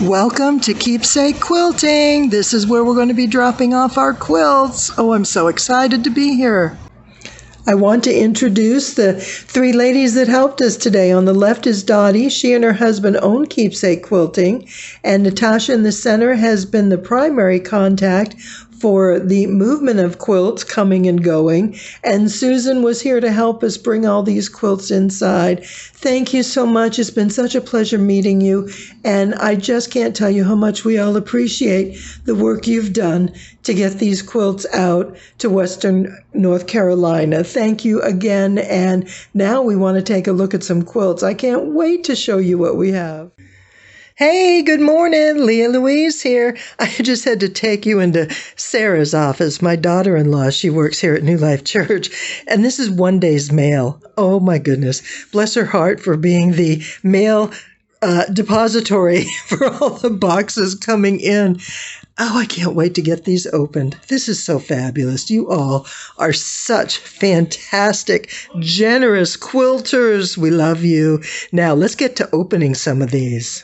Welcome to Keepsake Quilting. This is where we're going to be dropping off our quilts. Oh, I'm so excited to be here. I want to introduce the three ladies that helped us today. On the left is Dottie. She and her husband own Keepsake Quilting. And Natasha in the center has been the primary contact for the movement of quilts coming and going. And Susan was here to help us bring all these quilts inside. Thank you so much. It's been such a pleasure meeting you. And I just can't tell you how much we all appreciate the work you've done to get these quilts out to Western North Carolina. Thank you again. And now we want to take a look at some quilts. I can't wait to show you what we have. Hey, good morning. Louise here. I just had to take you into Sarah's office, my daughter-in-law. She works here at New Life Church. And this is one day's mail. Oh, my goodness. Bless her heart for being the mail depository for all the boxes coming in. Oh, I can't wait to get these opened. This is so fabulous. You all are such fantastic, generous quilters. We love you. Now, let's get to opening some of these.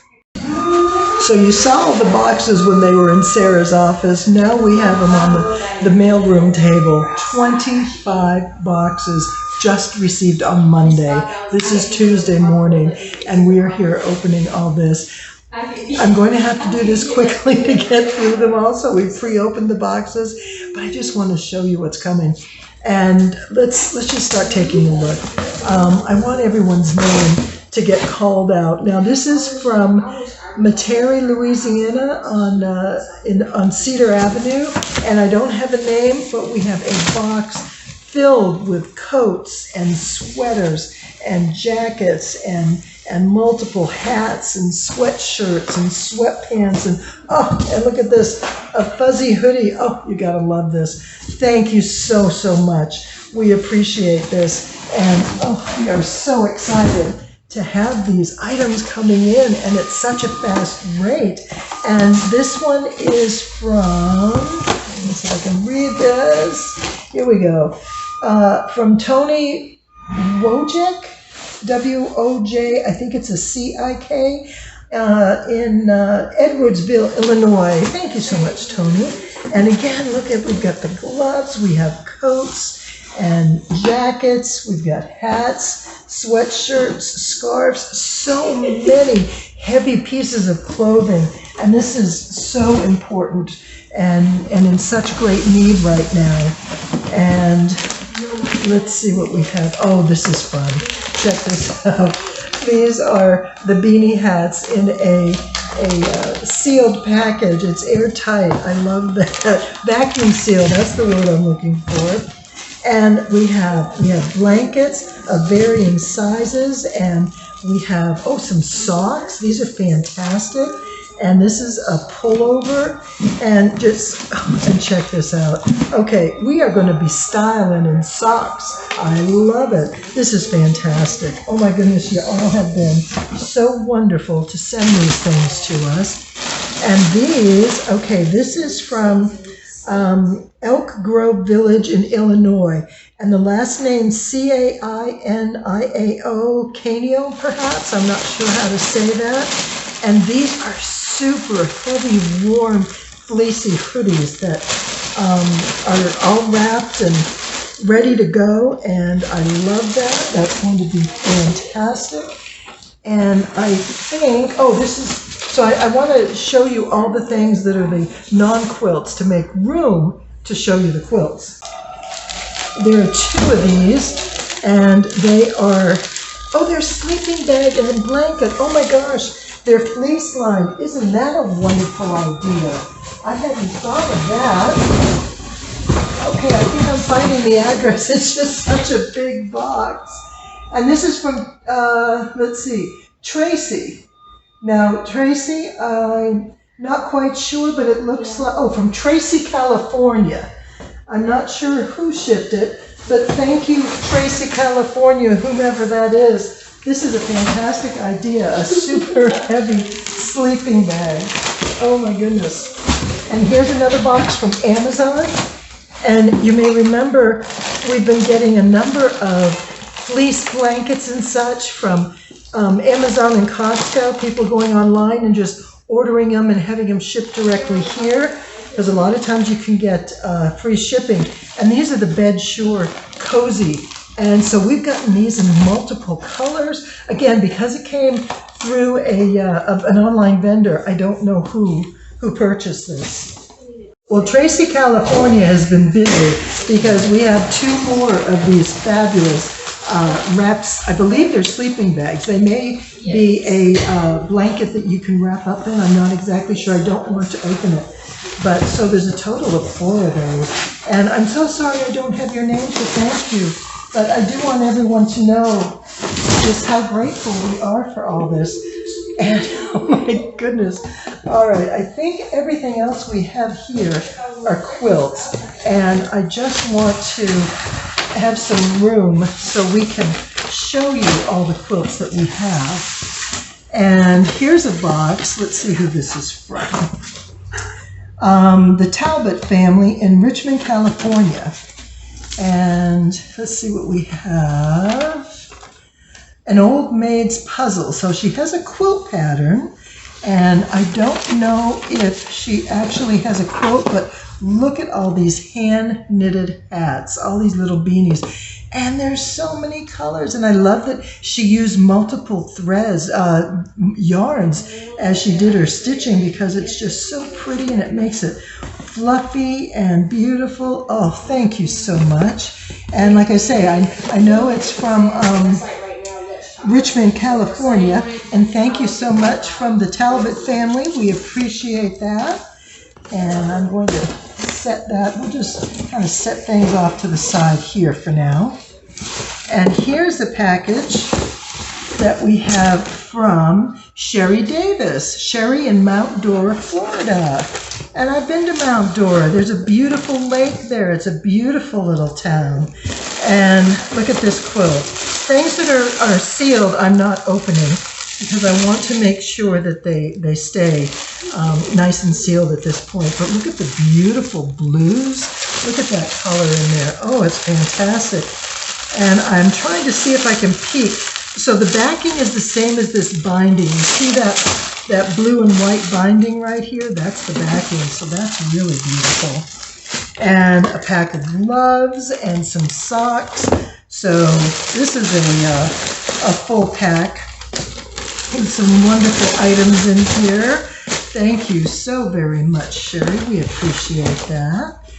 So you saw the boxes when they were in Sarah's office. Now we have them on the mailroom table. 25 boxes just received on Monday. This is Tuesday morning, and we are here opening all this. I'm going to have to do this quickly to get through them all, so we pre-opened the boxes, but I just want to show you what's coming. And let's just start taking a look. I want everyone's name to get called out. Now this is from Metairie, Louisiana on Cedar Avenue, and I don't have a name, but we have a box filled with coats and sweaters and jackets and multiple hats and sweatshirts and sweatpants and look at this, a fuzzy hoodie. Oh, you gotta love this. Thank you so much. We appreciate this, and we are so excited to have these items coming in, and at such a fast rate. And this one is from, let me see if I can read this. Here we go. From Tony Wojcik, W-O-J, I think it's a C-I-K, in Edwardsville, Illinois. Thank you so much, Tony. And again, look at, we've got the gloves, we have coats and jackets, we've got hats, sweatshirts, scarves, so many heavy pieces of clothing. And this is so important and in such great need right now. And let's see what we have. Oh, this is fun. Check this out. These are the beanie hats in a sealed package. It's airtight. I love that. Vacuum sealed, that's the word I'm looking for. And we have blankets of varying sizes, and we have, some socks. These are fantastic. And this is a pullover, and and check this out. Okay, we are going to be styling in socks. I love it. This is fantastic. Oh my goodness, you all have been so wonderful to send these things to us. And these, this is from Elk Grove Village in Illinois, and the last name Cainiao, Canio perhaps, I'm not sure how to say that. And these are super heavy, warm, fleecy hoodies that are all wrapped and ready to go, and I love that. That's going to be fantastic. And I think, so I want to show you all the things that are the non-quilts to make room to show you the quilts. There are two of these, and they are, they're sleeping bag and blanket. Oh my gosh, they're fleece lined. Isn't that a wonderful idea? I hadn't thought of that. Okay, I think I'm finding the address. It's just such a big box. And this is from, Tracy. Now, Tracy, I'm not quite sure, but it looks like, from Tracy, California. I'm not sure who shipped it, but thank you, Tracy, California, whomever that is. This is a fantastic idea, a super heavy sleeping bag. Oh my goodness. And here's another box from Amazon. And you may remember we've been getting a number of fleece blankets and such from Amazon and Costco, people going online and just ordering them and having them shipped directly here, because a lot of times you can get free shipping. And these are the Bed Shore Cozy. And so we've gotten these in multiple colors. Again, because it came through an online vendor, I don't know who purchased this. Well, Tracy, California has been busy because we have 2 more of these fabulous wraps. I believe they're sleeping bags. They may be a blanket that you can wrap up in. I'm not exactly sure. I don't want to open it. But so there's a total of 4 of those. And I'm so sorry I don't have your name, so thank you. But I do want everyone to know just how grateful we are for all this. And oh my goodness. All right, I think everything else we have here are quilts. And I just want to have some room so we can show you all the quilts that we have. And here's a box. Let's see who this is from. The Talbot family in Richmond, California. And let's see what we have. An old maid's puzzle. So she has a quilt pattern, and I don't know if she actually has a quilt, but look at all these hand knitted hats, all these little beanies. And there's so many colors, and I love that she used multiple threads, yarns, as she did her stitching, because it's just so pretty and it makes it fluffy and beautiful. Oh, thank you so much. And like I say, I know it's from Richmond, California, and thank you so much from the Talbot family. We appreciate that. And I'm going to set that. We'll just kind of set things off to the side here for now. And here's the package that we have from Sherry Davis. Sherry in Mount Dora, Florida. And I've been to Mount Dora. There's a beautiful lake there. It's a beautiful little town. And look at this quilt. Things that are sealed, I'm not opening, because I want to make sure that they stay nice and sealed at this point. But look at the beautiful blues. Look at that color in there. Oh, it's fantastic. And I'm trying to see if I can peek. So the backing is the same as this binding. You see that blue and white binding right here? That's the backing. So that's really beautiful. And a pack of gloves and some socks. So this is a full pack. And some wonderful items in here. Thank you so very much, Sherry. We appreciate that.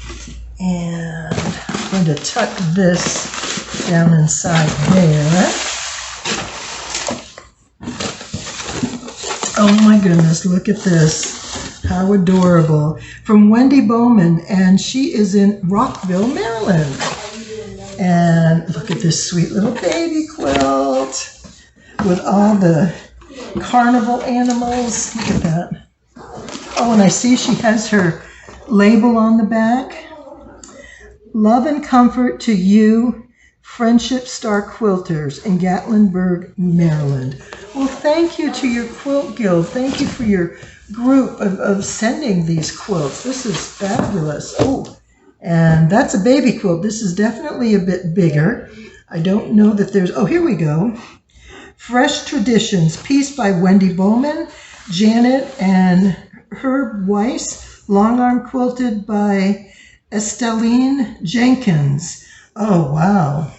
And I'm going to tuck this down inside there. Oh my goodness, look at this. How adorable. From Wendy Bowman, and she is in Rockville, Maryland. And look at this sweet little baby quilt with all the carnival animals. Look at that. Oh, and I see she has her label on the back. Love and comfort to you, Friendship Star Quilters in Gatlinburg, Maryland. Well, thank you to your Quilt Guild. Thank you for your group of sending these quilts. This is fabulous. Oh, and that's a baby quilt. This is definitely a bit bigger. I don't know that there's... Oh, here we go. Fresh Traditions, piece by Wendy Bowman, Janet and Herb Weiss, long arm quilted by Esteline Jenkins. Oh, wow.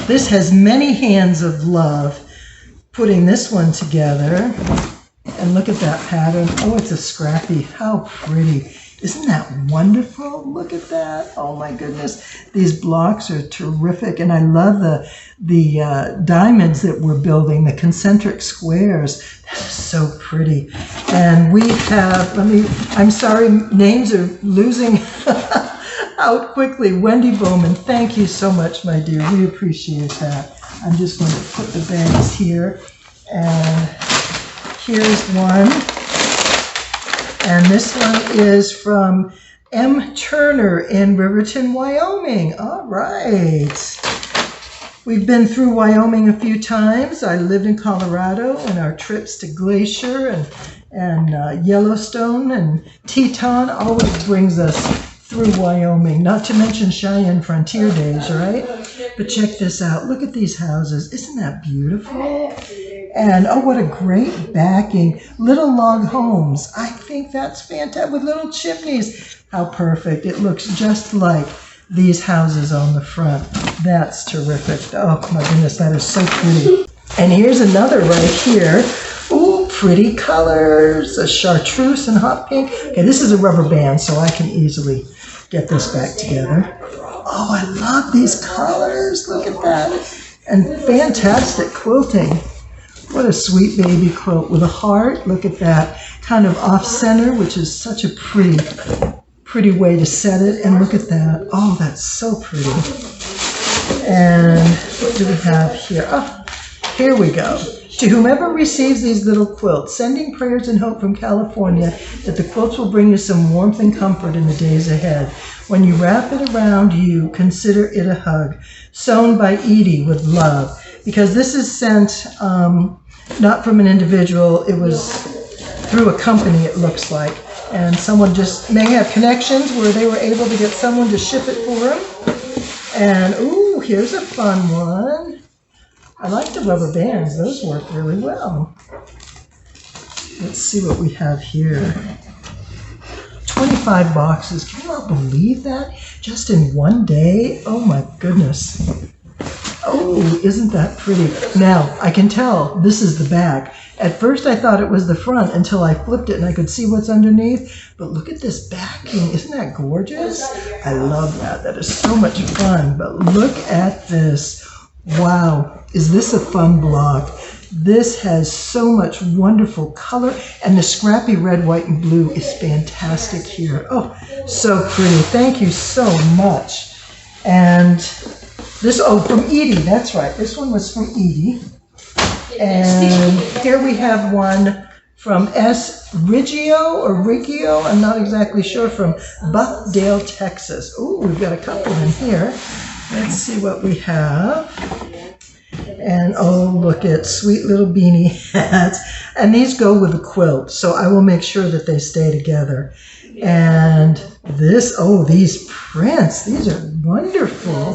This has many hands of love putting this one together. And look at that pattern. Oh, it's a scrappy. How pretty. Isn't that wonderful? Look at that. Oh my goodness. These blocks are terrific. And I love the diamonds that we're building, the concentric squares. That is so pretty. And we have, I'm sorry, names are losing out quickly. Wendy Bowman, thank you so much, my dear. We appreciate that. I'm just going to put the bags here. And here's one. And this one is from M. Turner in Riverton, Wyoming. All right. We've been through Wyoming a few times. I lived in Colorado, and our trips to Glacier and Yellowstone and Teton always brings us through Wyoming, not to mention Cheyenne Frontier Days, right? But check this out. Look at these houses. Isn't that beautiful? And oh, what a great backing. Little log homes. I think that's fantastic with little chimneys. How perfect. It looks just like these houses on the front. That's terrific. Oh my goodness, that is so pretty. And here's another right here. Ooh, pretty colors. A chartreuse and hot pink. Okay, this is a rubber band, so I can easily get this back together. Oh, I love these colors. Look at that. And fantastic quilting. What a sweet baby quilt with a heart. Look at that. Kind of off center, which is such a pretty way to set it. And look at that. Oh, that's so pretty. And what do we have here? Oh, here we go. To whomever receives these little quilts, sending prayers and hope from California that the quilts will bring you some warmth and comfort in the days ahead. When you wrap it around you, consider it a hug. Sewn by Edie with love. Because this is sent not from an individual, it was through a company, it looks like. And someone just may have connections where they were able to get someone to ship it for them. And ooh, here's a fun one. I like the rubber bands, those work really well. Let's see what we have here. 25 boxes, can you all believe that? Just in one day? Oh my goodness. Oh, isn't that pretty? Now, I can tell this is the back. At first I thought it was the front until I flipped it and I could see what's underneath. But look at this backing, isn't that gorgeous? I love that, that is so much fun. But look at this. Wow, is this a fun block? This has so much wonderful color, and the scrappy red, white, and blue is fantastic here. Oh, so pretty. Thank you so much. And this, oh, from Edie, that's right. This one was from Edie. And here we have one from S. Riggio or Riggio, I'm not exactly sure, from Buckdale, Texas. Ooh, we've got a couple in here. Let's see what we have. And oh, look at sweet little beanie hats. And these go with a quilt, so I will make sure that they stay together. And this, oh, these prints, these are wonderful.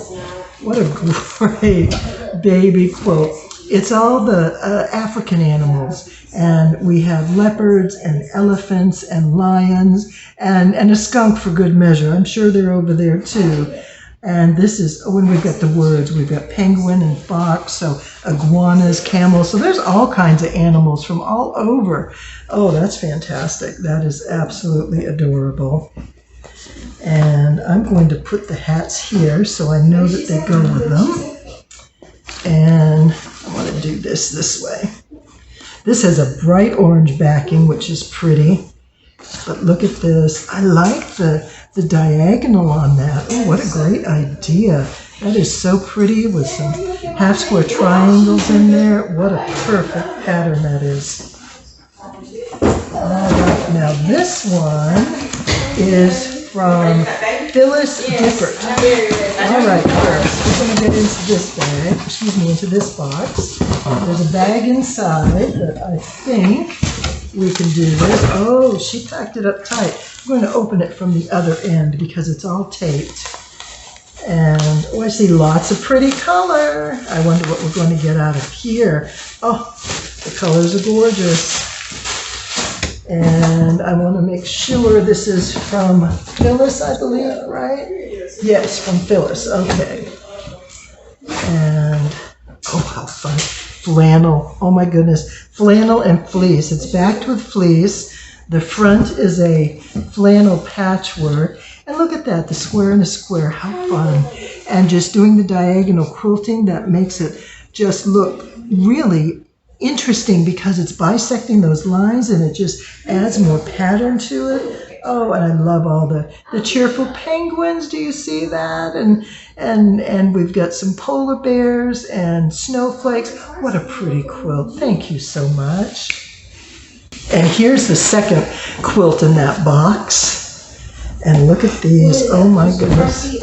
What a great baby quilt. It's all the African animals. And we have leopards and elephants and lions and a skunk for good measure. I'm sure they're over there too. And this is, oh, and we've got the words. We've got penguin and fox, so iguanas, camels. So there's all kinds of animals from all over. Oh, that's fantastic. That is absolutely adorable. And I'm going to put the hats here so I know that they go with them. And I want to do this way. This has a bright orange backing, which is pretty. But look at this. I like the diagonal on that. Oh, what a great idea. That is so pretty with some half square triangles in there. What a perfect pattern that is. All right, now this one is from Phyllis Dippert. All right, first we're going to get into this bag, into this box. There's a bag inside that I think we can do this. Oh, she packed it up tight. I'm going to open it from the other end because it's all taped. And oh, I see lots of pretty color. I wonder what we're going to get out of here. Oh, the colors are gorgeous. And I want to make sure this is from Phyllis, I believe, right? Yes, from Phyllis. Okay. And oh, how fun. Flannel. Oh my goodness. Flannel and fleece. It's backed with fleece. The front is a flannel patchwork. And look at that, the square and a square. How fun. And just doing the diagonal quilting, that makes it just look really interesting because it's bisecting those lines and it just adds more pattern to it. Oh, and I love all the cheerful penguins. Do you see that? And we've got some polar bears and snowflakes. What a pretty quilt. Thank you so much. And here's the second quilt in that box. And look at these. Oh my goodness.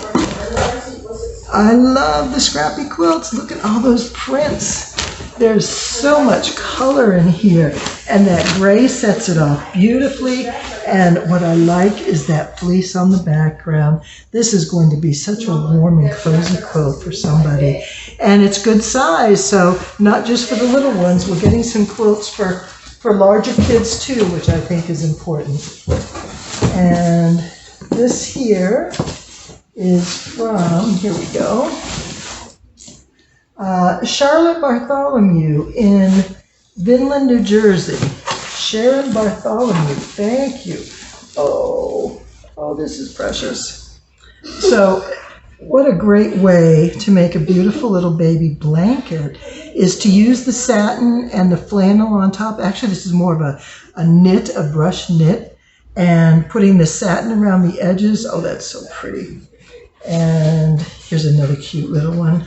I love the scrappy quilts. Look at all those prints. There's so much color in here, and that gray sets it off beautifully. And what I like is that fleece on the background. This is going to be such a warm and cozy quilt for somebody. And it's good size, so not just for the little ones. We're getting some quilts for larger kids too, which I think is important. And this here is from, here we go, Charlotte Bartholomew in Vinland, New Jersey. Sharon Bartholomew, thank you. Oh, this is precious. So, what a great way to make a beautiful little baby blanket is to use the satin and the flannel on top. Actually, this is more of a knit, a brush knit, and putting the satin around the edges. Oh, that's so pretty. And here's another cute little one.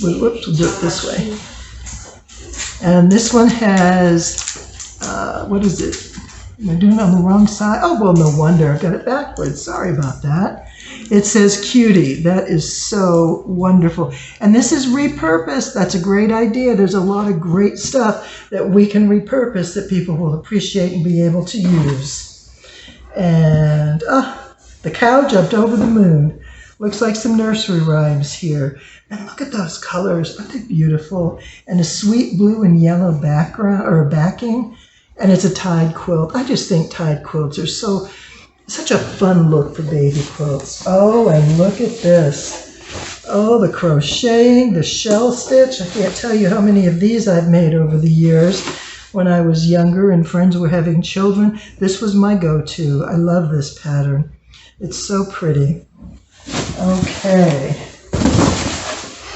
Whoops, we'll do it this way. And this one has, what is it? Am I doing it on the wrong side? Oh, well, no wonder. I've got it backwards. Sorry about that. It says cutie. That is so wonderful. And this is repurposed. That's a great idea. There's a lot of great stuff that we can repurpose that people will appreciate and be able to use. And, the cow jumped over the moon. Looks like some nursery rhymes here. And look at those colors. Aren't they beautiful? And a sweet blue and yellow background or backing. And it's a tied quilt. I just think tied quilts are such a fun look for baby quilts. Oh, and look at this. Oh, the crocheting, the shell stitch. I can't tell you how many of these I've made over the years. When I was younger and friends were having children, this was my go-to. I love this pattern. It's so pretty. Okay.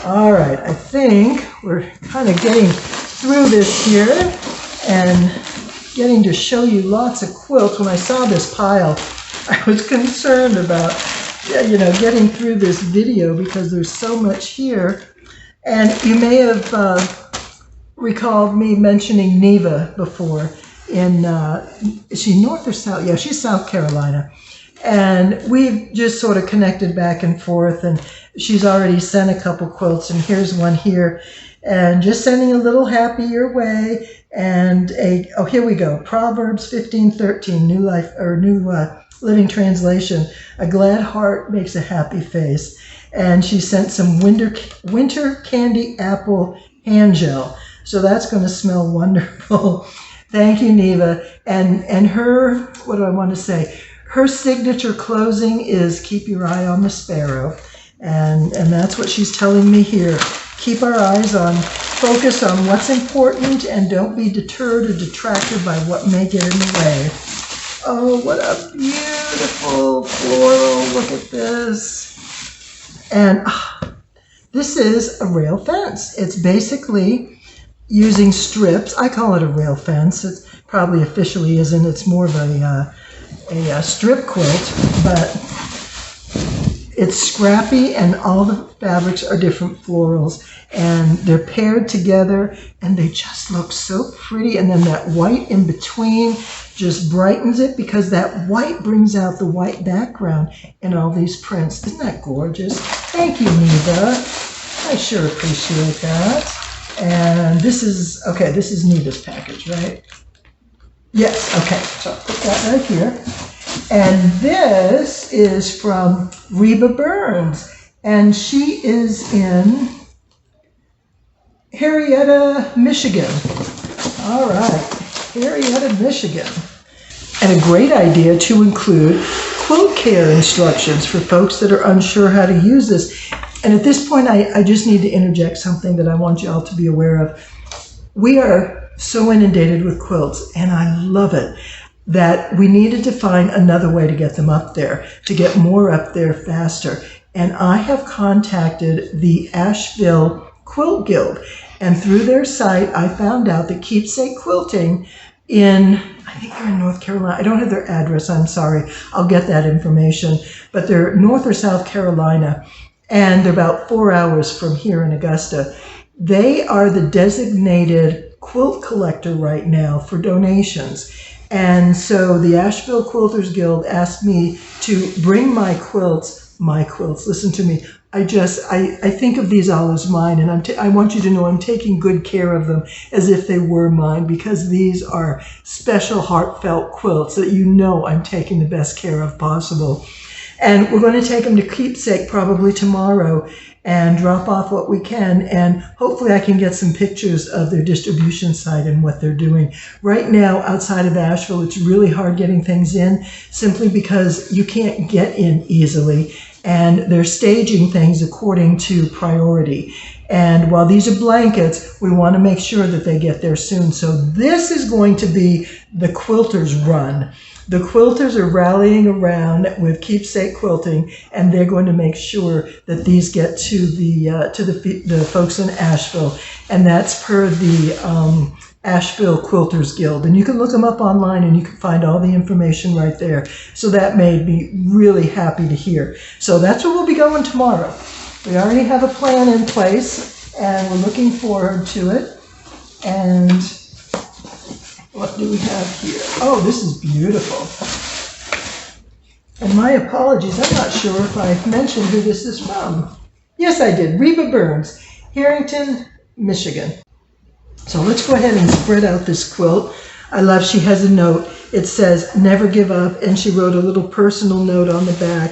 All right, I think we're kind of getting through this here and getting to show you lots of quilts. When I saw this pile, I was concerned about, getting through this video because there's so much here. And you may have recalled me mentioning Neva before in, is she North or South? Yeah, she's South Carolina. And we've just sort of connected back and forth, and she's already sent a couple quilts, and here's one here. And just sending a little happy your way, and here we go, Proverbs 15:13, New Living Translation. A glad heart makes a happy face. And she sent some winter candy apple hand gel. So that's going to smell wonderful. Thank you, Neva. And her, what do I want to say? Her signature closing is keep your eye on the sparrow. And that's what she's telling me here. Keep our eyes on, focus on what's important, and don't be deterred or detracted by what may get in the way. Oh, what a beautiful floral. Look at this. And this is a rail fence. It's basically using strips. I call it a rail fence. It probably officially isn't. It's more of a strip quilt, but it's scrappy and all the fabrics are different florals and they're paired together and they just look so pretty. And then that white in between just brightens it because that white brings out the white background in all these prints. Isn't that gorgeous? Thank you, Neva. I sure appreciate that. And this is Neva's package, right? Yes, okay, so I'll put that right here. And this is from Reba Burns, and she is in Harrietta, Michigan. All right, Harrietta, Michigan. And a great idea to include quilt care instructions for folks that are unsure how to use this. And at this point, I just need to interject something that I want you all to be aware of. We are so inundated with quilts, and I love it, that we needed to find another way to get them up there, to get more up there faster. And I have contacted the Asheville Quilt Guild, and through their site, I found out that Keepsake Quilting I think they're in North Carolina. I don't have their address, I'm sorry. I'll get that information. But they're North or South Carolina, and they're about 4 hours from here in Augusta. They are the designated quilt collector right now for donations. And so the Asheville Quilters Guild asked me to bring my quilts, listen to me, I think of these all as mine, and I want you to know I'm taking good care of them as if they were mine, because these are special heartfelt quilts that you know I'm taking the best care of possible. And we're going to take them to keepsake probably tomorrow and drop off what we can, and hopefully I can get some pictures of their distribution site and what they're doing. Right now, outside of Asheville, it's really hard getting things in, simply because you can't get in easily, and they're staging things according to priority. And while these are blankets, we want to make sure that they get there soon. So this is going to be the Quilters run. The Quilters are rallying around with Keepsake Quilting, and they're going to make sure that these get to the folks in Asheville, and that's per the Asheville Quilters Guild. And you can look them up online, and you can find all the information right there. So that made me really happy to hear. So that's where we'll be going tomorrow. We already have a plan in place, and we're looking forward to it. And what do we have here? Oh, this is beautiful. And my apologies, I'm not sure if I mentioned who this is from. Yes, I did. Reba Burns, Harrington, Michigan. So let's go ahead and spread out this quilt. I love, she has a note. It says, never give up, and she wrote a little personal note on the back.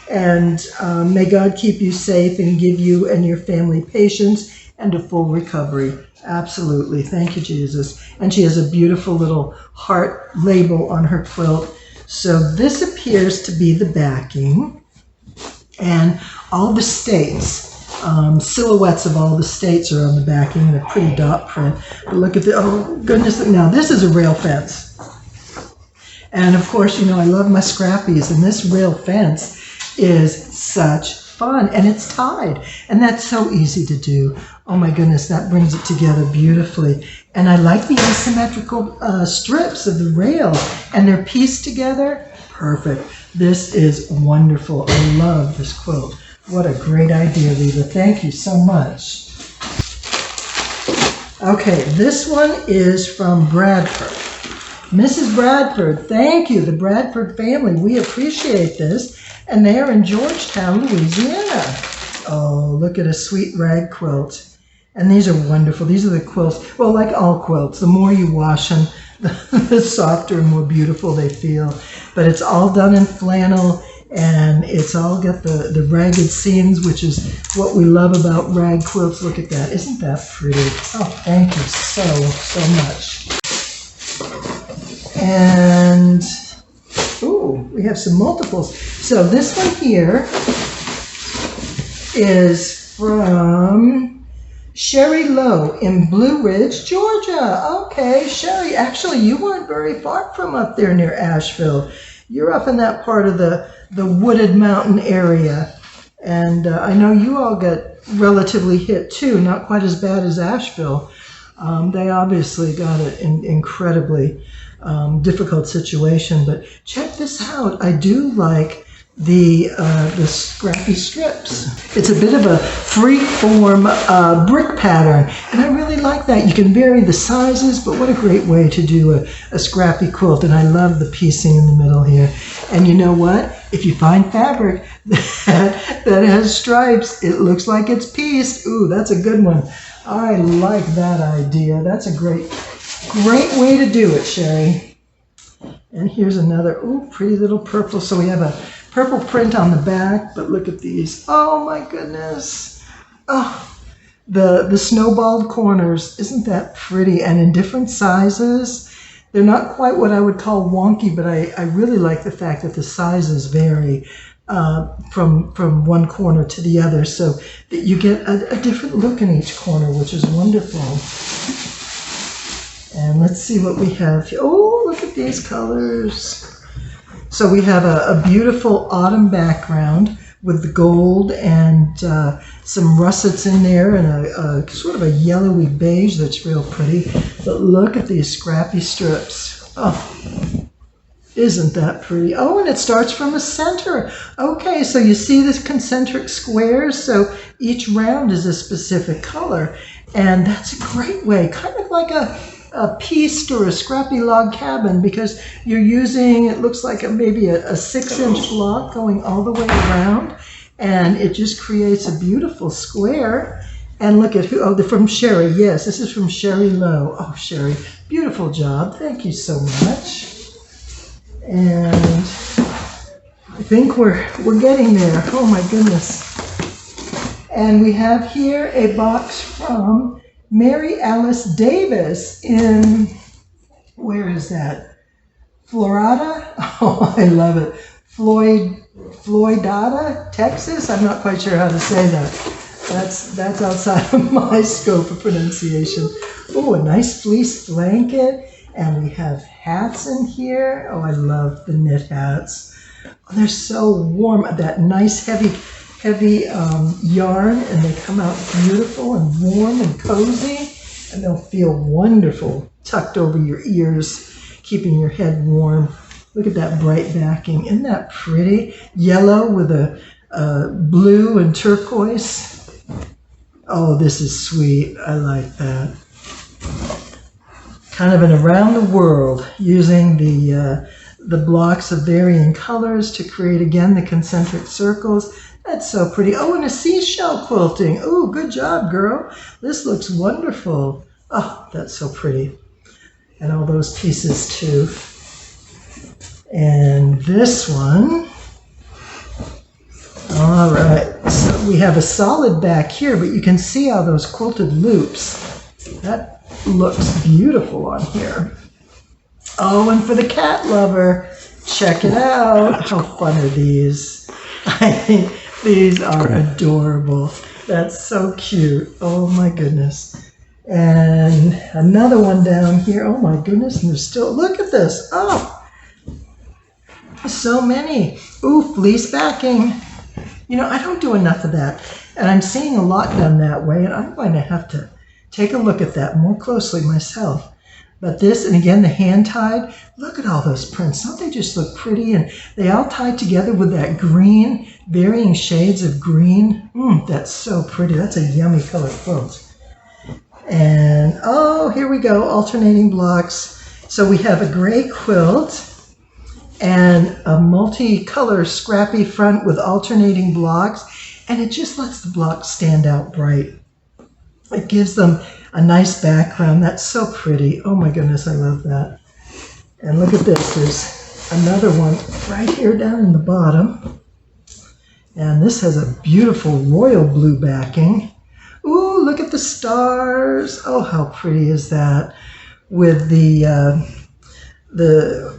And may God keep you safe and give you and your family patience and a full recovery. Absolutely. Thank you, Jesus. And she has a beautiful little heart label on her quilt. So this appears to be the backing. And all the states, silhouettes of all the states are on the backing in a pretty dot print. But look at the, oh goodness, now this is a rail fence. And of course, you know, I love my scrappies, and this rail fence is such fun, and it's tied, and that's so easy to do. Oh my goodness, that brings it together beautifully. And I like the asymmetrical strips of the rail, and they're pieced together. Perfect. This is wonderful. I love this quilt. What a great idea, Lisa. Thank you so much. Okay, this one is from Bradford. Mrs. Bradford, thank you. The Bradford family, we appreciate this. And they are in Georgetown, Louisiana. Oh, look at a sweet rag quilt. And these are wonderful. These are the quilts. Well, like all quilts, the more you wash them, the softer and more beautiful they feel. But it's all done in flannel, and it's all got the ragged seams, which is what we love about rag quilts. Look at that. Isn't that pretty? Oh, thank you so much. And ooh, we have some multiples. So this one here is from Sherry Lowe in Blue Ridge, Georgia. Okay, Sherry, actually you weren't very far from up there near Asheville. You're up in that part of the wooded mountain area. And I know you all got relatively hit too, not quite as bad as Asheville. They obviously got it incredibly difficult situation, but check this out. I do like the scrappy strips. It's a bit of a free-form brick pattern, and I really like that. You can vary the sizes, but what a great way to do a scrappy quilt. And I love the piecing in the middle here. And you know what? If you find fabric that has stripes, it looks like it's pieced. Ooh, that's a good one. I like that idea. That's a great way to do it, Sherry. And here's another, ooh, pretty little purple. So we have a purple print on the back, but look at these. Oh my goodness. Oh, the snowballed corners. Isn't that pretty? And in different sizes. They're not quite what I would call wonky, but I really like the fact that the sizes vary from one corner to the other, so that you get a different look in each corner, which is wonderful. And let's see what we have here. Oh, look at these colors. So we have a beautiful autumn background with the gold and some russets in there, and a sort of a yellowy beige that's real pretty. But look at these scrappy strips. Oh, isn't that pretty? Oh, and it starts from a center. Okay, so you see this concentric squares, so each round is a specific color. And that's a great way, kind of like a pieced or a scrappy log cabin, because you're using, it looks like maybe a 6-inch block going all the way around. And it just creates a beautiful square. And look at who, oh, they're from Sherry. Yes, this is from Sherry Lowe. Oh, Sherry, beautiful job. Thank you so much. And I think we're getting there. Oh my goodness. And we have here a box from Mary Alice Davis in, where is that? Florida? Oh, I love it. Floydada, Texas? I'm not quite sure how to say that. That's outside of my scope of pronunciation. Oh, a nice fleece blanket. And we have hats in here. Oh, I love the knit hats. Oh, they're so warm. That nice heavy yarn, and they come out beautiful and warm and cozy. And they'll feel wonderful tucked over your ears, keeping your head warm. Look at that bright backing. Isn't that pretty? Yellow with a blue and turquoise. Oh, this is sweet. I like that. Kind of an around the world, using the blocks of varying colors to create, again, the concentric circles. That's so pretty. Oh, and a seashell quilting. Oh, good job, girl. This looks wonderful. Oh, that's so pretty. And all those pieces, too. And this one. All right. So we have a solid back here, but you can see all those quilted loops. That looks beautiful on here. Oh, and for the cat lover, check it out. How fun are these? I think these are adorable. That's so cute. Oh my goodness. And another one down here. Oh my goodness, and there's still, look at this. Oh, so many. Ooh, fleece backing. You know, I don't do enough of that. And I'm seeing a lot done that way, and I'm going to have to take a look at that more closely myself. But this, and again, the hand-tied, look at all those prints. Don't they just look pretty? And they all tied together with that green, varying shades of green. That's so pretty. That's a yummy color quilt. And, oh, here we go, alternating blocks. So we have a gray quilt and a multi-color scrappy front with alternating blocks. And it just lets the blocks stand out bright. It gives them a nice background. That's so pretty. Oh my goodness, I love that. And look at this. There's another one right here down in the bottom. And this has a beautiful royal blue backing. Ooh, look at the stars. Oh, how pretty is that? With the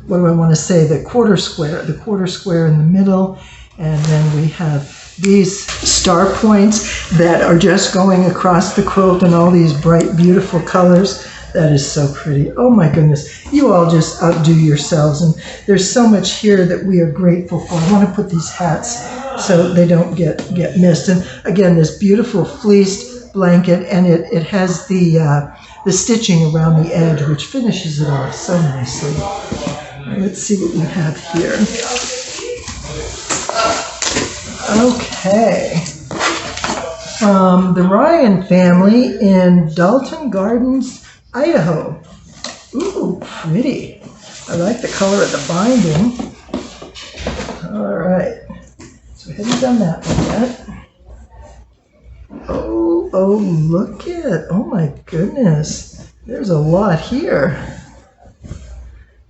what do I want to say? The quarter square in the middle. And then we have these star points that are just going across the quilt in all these bright, beautiful colors. That is so pretty. Oh my goodness. You all just outdo yourselves. And there's so much here that we are grateful for. I want to put these hats so they don't get missed. And again, this beautiful fleeced blanket, and it has the stitching around the edge, which finishes it off so nicely. Let's see what we have here. Okay, from the Ryan family in Dalton Gardens, Idaho. Ooh, pretty. I like the color of the binding. All right, so we haven't done that one yet. Oh, look at, oh my goodness. There's a lot here.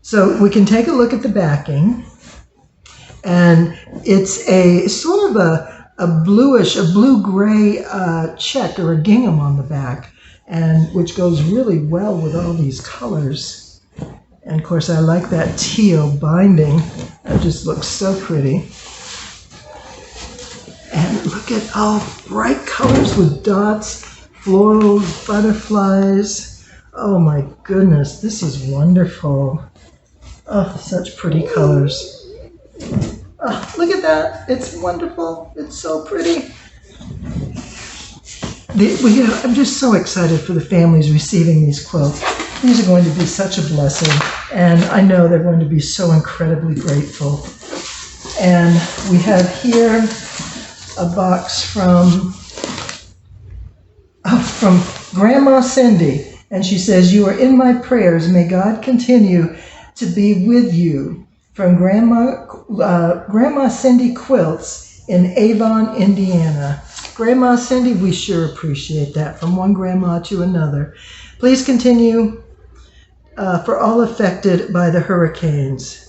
So we can take a look at the backing. And it's a sort of a blue-gray check or a gingham on the back, and which goes really well with all these colors. And of course, I like that teal binding. That just looks so pretty. And look at all bright colors with dots, florals, butterflies. Oh my goodness, this is wonderful. Oh, such pretty colors. Oh, look at that. It's wonderful. It's so pretty. I'm just so excited for the families receiving these quilts. These are going to be such a blessing, and I know they're going to be so incredibly grateful. And we have here a box from Grandma Cindy, and she says, "You are in my prayers. May God continue to be with you. From Grandma Cindy Quilts in Avon, Indiana. Grandma Cindy, we sure appreciate that, from one grandma to another. Please continue for all affected by the hurricanes.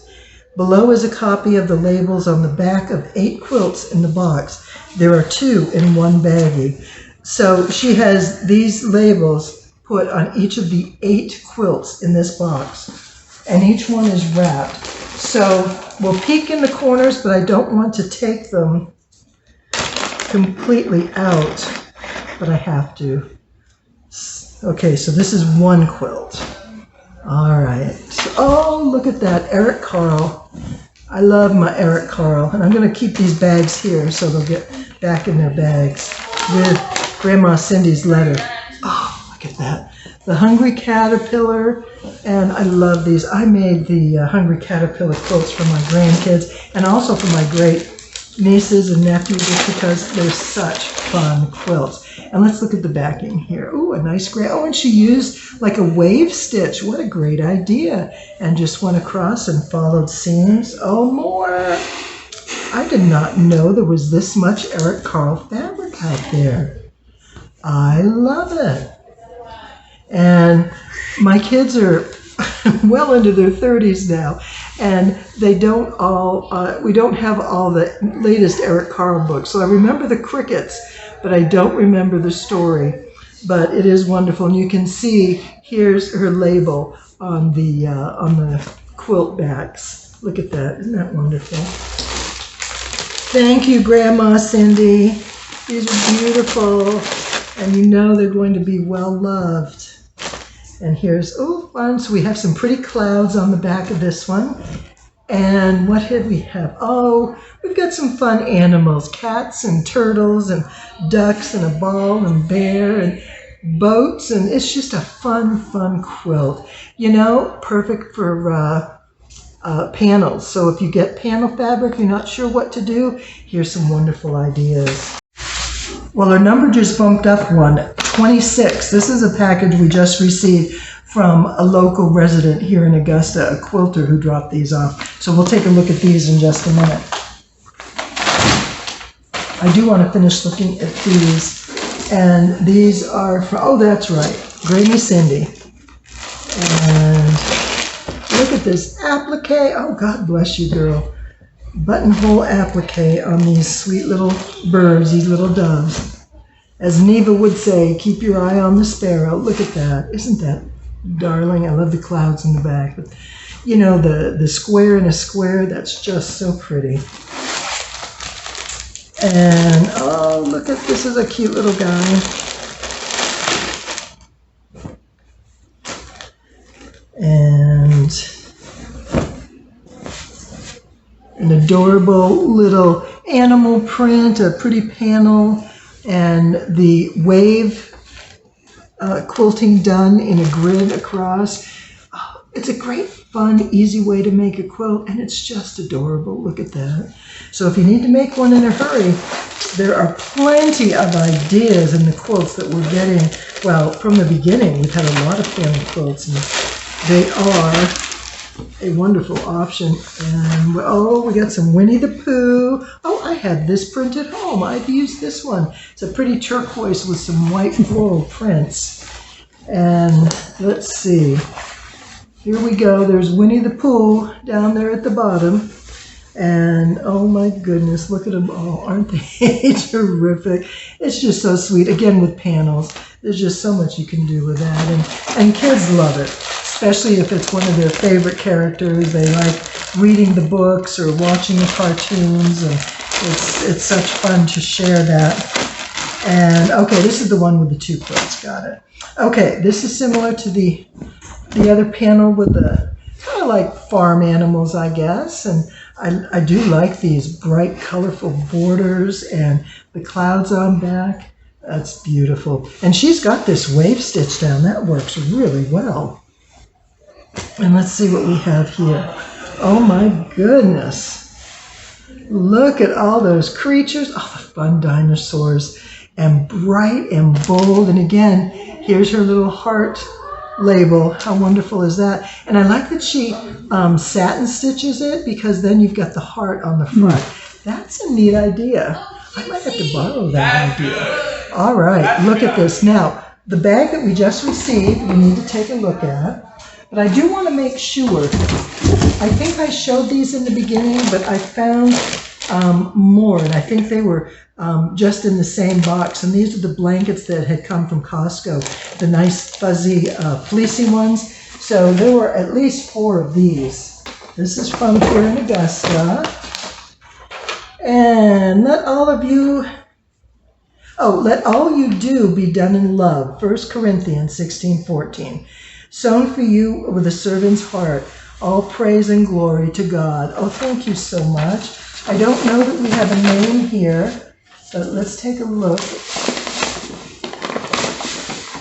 Below is a copy of the labels on the back of 8 quilts in the box. There are 2 in one baggie. So she has these labels put on each of the 8 quilts in this box, and each one is wrapped. So we'll peek in the corners, but I don't want to take them completely out, but I have to. Okay, so this is one quilt. All right. Oh, look at that, Eric Carle. I love my Eric Carle, and I'm going to keep these bags here so they'll get back in their bags with Grandma Cindy's letter. Oh, look at that. The Hungry Caterpillar, and I love these. I made the Hungry Caterpillar quilts for my grandkids and also for my great nieces and nephews, just because they're such fun quilts. And let's look at the backing here. Oh, a nice gray. Oh, and she used like a wave stitch. What a great idea. And just went across and followed seams. Oh, more. I did not know there was this much Eric Carle fabric out there. I love it. And my kids are well into their 30s now, and they don't all, we don't have all the latest Eric Carle books. So I remember the crickets, but I don't remember the story. But it is wonderful, and you can see here's her label on the quilt backs. Look at that, isn't that wonderful? Thank you, Grandma Cindy. These are beautiful, and you know they're going to be well loved. And here's, oh, fun. So we have some pretty clouds on the back of this one. And what did we have? Oh, we've got some fun animals, cats and turtles and ducks and a ball and bear and boats. And it's just a fun, fun quilt. You know, perfect for panels. So if you get panel fabric, you're not sure what to do, here's some wonderful ideas. Well, our number just bumped up one, 26. This is a package we just received from a local resident here in Augusta, a quilter who dropped these off. So we'll take a look at these in just a minute. I do want to finish looking at these. And these are from, oh, that's right, Granny Cindy. And look at this applique. Oh, God bless you, girl. Buttonhole applique on these sweet little birds, these little doves. As Neva would say, keep your eye on the sparrow. Look at that. Isn't that darling? I love the clouds in the back. But, you know, the square in a square, that's just so pretty. And, oh, look at this. Is a cute little guy. And an adorable little animal print, a pretty panel, and the wave quilting done in a grid across. Oh, it's a great, fun, easy way to make a quilt, and it's just adorable. Look at that. So if you need to make one in a hurry, there are plenty of ideas in the quilts that we're getting. Well, from the beginning, we've had a lot of panel quilts, and they are a wonderful option. And oh, we got some Winnie the Pooh. Oh, I had this print at home. I've used this one. It's a pretty turquoise with some white floral prints. And let's see. Here we go. There's Winnie the Pooh down there at the bottom. And oh my goodness, look at them all. Aren't they terrific? It's just so sweet. Again, with panels, there's just so much you can do with that. And kids love it. Especially if it's one of their favorite characters. They like reading the books or watching the cartoons, and it's such fun to share that. And okay, this is the one with the 2 quilts. Got it. Okay, this is similar to the other panel with the kind of like farm animals, I guess. And I do like these bright, colorful borders and the clouds on back. That's beautiful. And she's got this wave stitch down. That works really well. And let's see what we have here. Oh my goodness. Look at all those creatures. Oh, the fun dinosaurs. And bright and bold. And again, here's her little heart label. How wonderful is that? And I like that she satin stitches it, because then you've got the heart on the front. That's a neat idea. I might have to borrow that idea. All right, look at this. Now, the bag that we just received, we need to take a look at. But I do want to make sure. I think I showed these in the beginning, but I found more, and I think they were just in the same box. And these are the blankets that had come from Costco, the nice fuzzy fleecy ones. So there were at least 4 of these. This is from here in Augusta. And let all you do be done in love. 1 Corinthians 16:14. Sown for you with a servant's heart, all praise and glory to God. Oh, thank you so much. I don't know that we have a name here, but let's take a look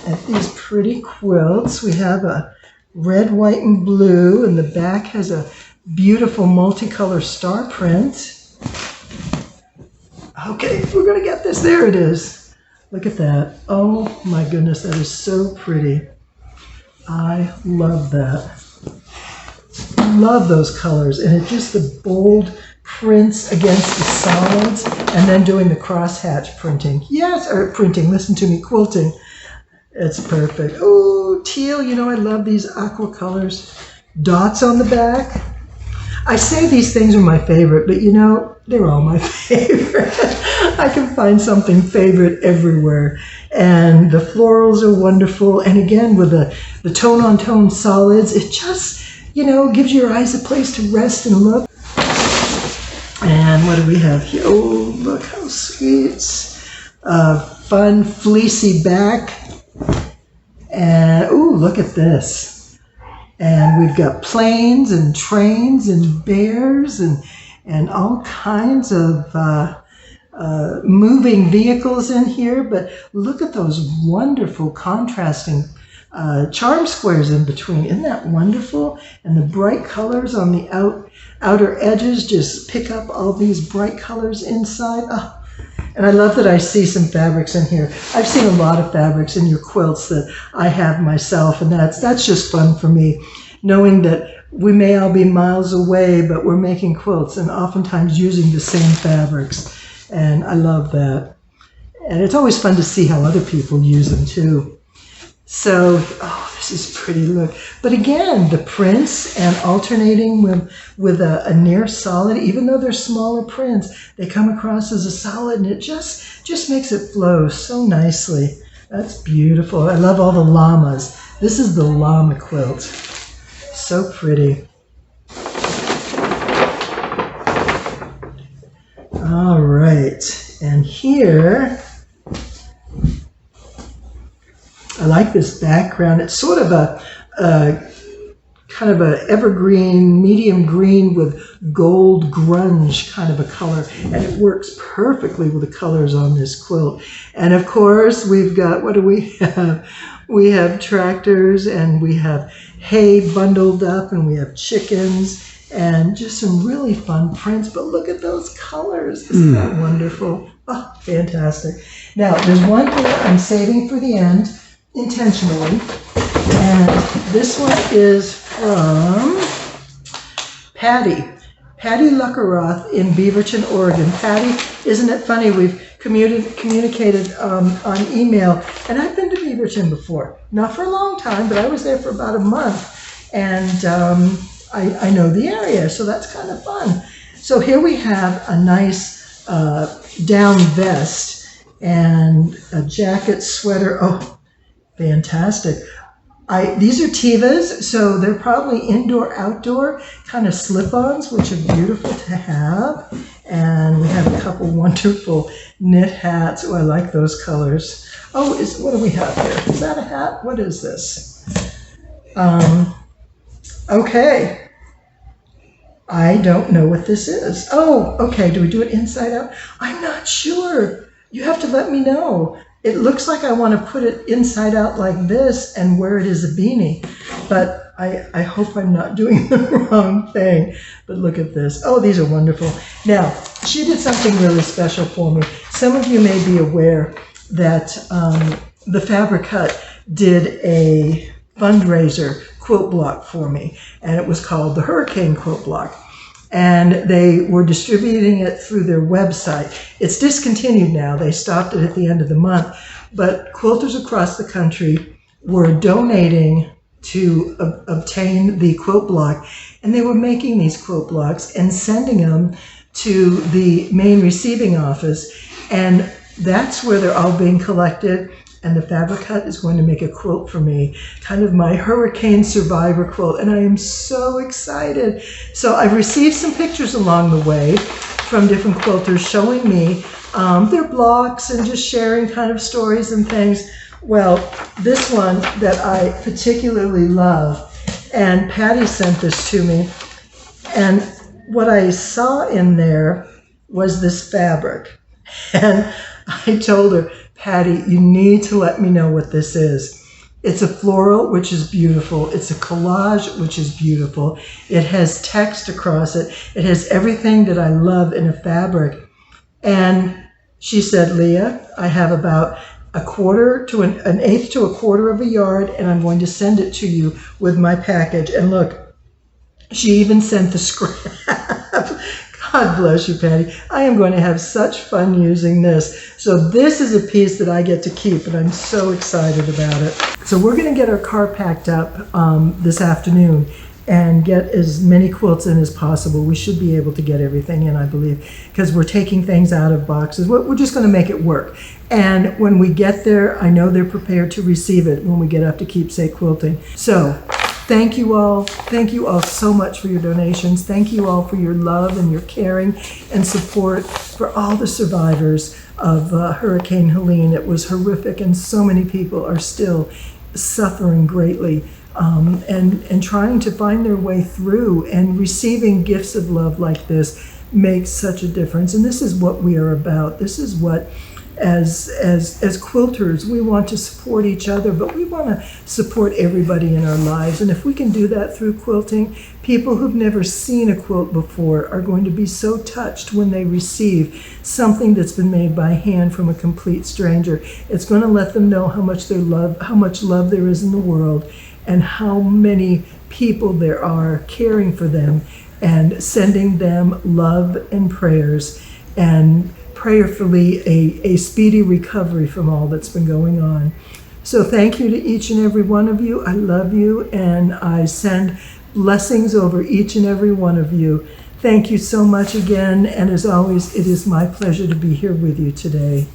at these pretty quilts. We have a red, white, and blue, and the back has a beautiful multicolor star print. Okay, we're going to get this. There it is. Look at that. Oh my goodness, that is so pretty. I love that. I love those colors, and it's just the bold prints against the solids, and then doing the crosshatch printing. Yes, or printing, listen to me, quilting. It's perfect. Oh, teal, you know, I love these aqua colors. Dots on the back. I say these things are my favorite, but you know, they're all my favorite. I can find something favorite everywhere. And the florals are wonderful. And again, with the tone-on-tone solids, it just, you know, gives your eyes a place to rest and look. And what do we have here? Oh, look how sweet. Fun, fleecy back. And, oh, look at this. And we've got planes and trains and bears and all kinds of moving vehicles in here. But look at those wonderful contrasting charm squares in between. Isn't that wonderful? And the bright colors on the outer edges just pick up all these bright colors inside. Oh. And I love that I see some fabrics in here. I've seen a lot of fabrics in your quilts that I have myself, and that's just fun for me, knowing that we may all be miles away, but we're making quilts and oftentimes using the same fabrics. And I love that. And it's always fun to see how other people use them too. So, oh, this is pretty look. But again, the prints and alternating with a near solid, even though they're smaller prints, they come across as a solid, and it just makes it flow so nicely. That's beautiful. I love all the llamas. This is the llama quilt. So pretty. All right, and here, I like this background. It's sort of a kind of a evergreen, medium green with gold grunge kind of a color, and it works perfectly with the colors on this quilt. And of course, we've got, what do we have? We have tractors, and we have hay bundled up, and we have chickens, and just some really fun prints. But look at those colors. Isn't that wonderful? Oh, fantastic. Now, there's one here I'm saving for the end, intentionally, and this one is from Patty Luckeroth in Beaverton, Oregon. Patty, isn't it funny? We've communicated on email, and I've been to Beaverton before, not for a long time, but I was there for about a month, and I know the area, so that's kind of fun. So here we have a nice down vest and a jacket, sweater. Oh, fantastic. These are Tevas, so they're probably indoor-outdoor kind of slip-ons, which are beautiful to have. And we have a couple wonderful knit hats. Oh, I like those colors. Oh, what do we have here? Is that a hat? What is this? Okay. I don't know what this is. Oh, okay. Do we do it inside out? I'm not sure. You have to let me know. It looks like I want to put it inside out like this and wear it as a beanie, but I hope I'm not doing the wrong thing. But look at this. Oh, these are wonderful. Now, she did something really special for me. Some of you may be aware that the Precut did a fundraiser quilt block for me, and it was called the Hurricane Quilt Block. and they were distributing it through their website. It's discontinued now. They stopped it at the end of the month, but quilters across the country were donating to obtain the quilt block, and they were making these quilt blocks and sending them to the main receiving office, and that's where they're all being collected. And the fabric hut is going to make a quilt for me, kind of my hurricane survivor quilt, and I am so excited. So I've received some pictures along the way from different quilters showing me their blocks and just sharing kind of stories and things. Well, this one that I particularly love, and Patty sent this to me, and what I saw in there was this fabric, and I told her, Patty, you need to let me know what this is. It's a floral, which is beautiful. It's a collage, which is beautiful. It has text across it. It has everything that I love in a fabric. And she said, Leah, I have about a quarter to an eighth to a quarter of a yard, and I'm going to send it to you with my package. And look, she even sent the scrap. God bless you, Patty. I am going to have such fun using this. So this is a piece that I get to keep, and I'm so excited about it. So we're going to get our car packed up this afternoon and get as many quilts in as possible. We should be able to get everything in, I believe, because we're taking things out of boxes. We're just going to make it work. And when we get there, I know they're prepared to receive it when we get up to Keepsake Quilting. So thank you all. Thank you all so much for your donations. Thank you all for your love and your caring and support for all the survivors of Hurricane Helene. It was horrific, and so many people are still suffering greatly and trying to find their way through, and receiving gifts of love like this makes such a difference. And this is what we are about. This is what, as quilters, we want to support each other, but we want to support everybody in our lives. And if we can do that through quilting, people who've never seen a quilt before are going to be so touched when they receive something that's been made by hand from a complete stranger. It's going to let them know how much love there is in the world, and how many people there are caring for them and sending them love and prayers, and prayerfully a speedy recovery from all that's been going on. So thank you to each and every one of you. I love you, and I send blessings over each and every one of you. Thank you so much again, and as always, it is my pleasure to be here with you today.